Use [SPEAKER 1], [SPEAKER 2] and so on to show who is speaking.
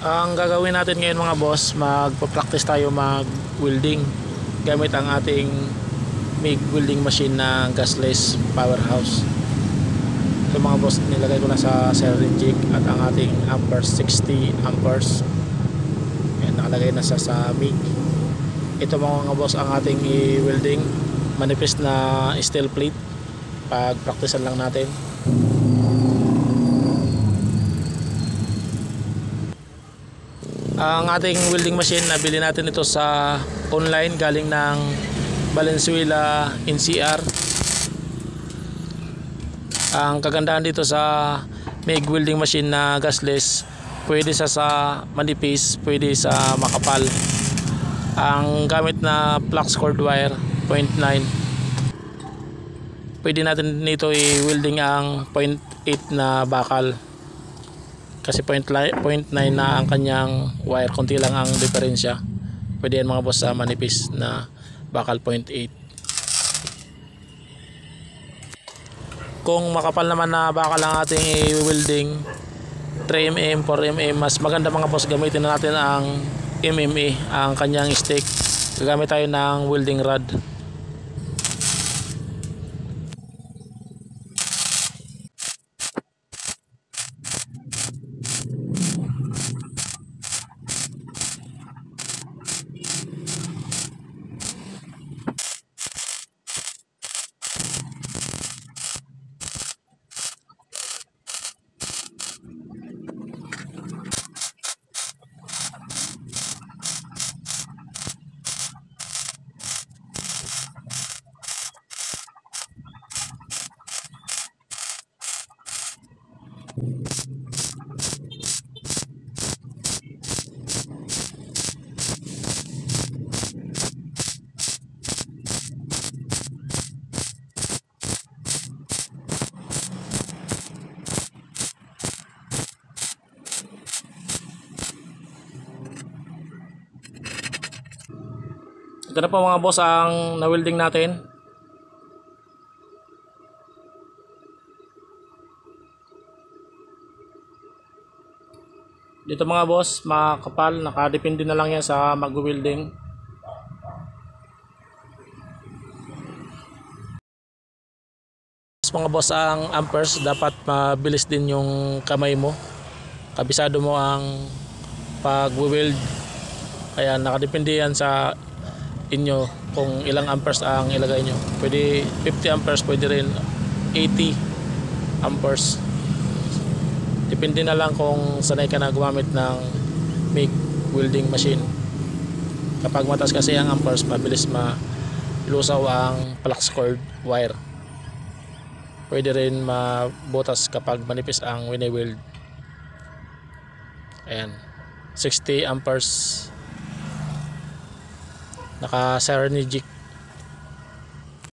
[SPEAKER 1] Ang gagawin natin ngayon mga boss, magpa-practice tayo mag-welding gamit ang ating MIG welding machine na gasless powerhouse. So mga boss, nilagay ko na sa siren jig at ang ating amperes 60 amperes. Ayan, nakalagay na sa MIG. Ito mga boss ang ating i-welding, manipis na steel plate. Pag-practicean lang natin. Ang ating welding machine, nabili natin ito sa online galing ng Valenzuela NCR. Ang kagandahan dito sa MIG welding machine na gasless, pwede sa manipis, pwede sa makapal. Ang gamit na flux cord wire 0.9, pwede natin nito i-welding ang 0.8 na bakal. Kasi 0.9 na ang kanyang wire, konti lang ang diferensya. Pwede yan mga boss sa manipis na bakal 0.8. Kung makapal naman na bakal ang ating i-welding, 3mm, 4mm, mas maganda mga boss, gamitin na natin ang MMA, ang kanyang stick. Gagamit tayo ng welding rod. Ito na po mga boss ang na-welding natin. Dito mga boss, makapal, nakadepende na lang yan sa mag-welding. Mga boss, ang amperes, dapat mabilis din yung kamay mo. Kabisado mo ang pag-weld. Kaya nakadepende yan sa inyo kung ilang amperes ang ilagay nyo. Pwede 50 amperes, pwede rin 80 amperes. Depende na lang kung sanay ka na gumamit ng MIG welding machine. Kapag mataas kasi ang amperes, mabilis malusaw ang flux cord wire. Pwede rin mabutas kapag manipis ang wini-weld. Ayan, 60 amperes. Naka Cybernetic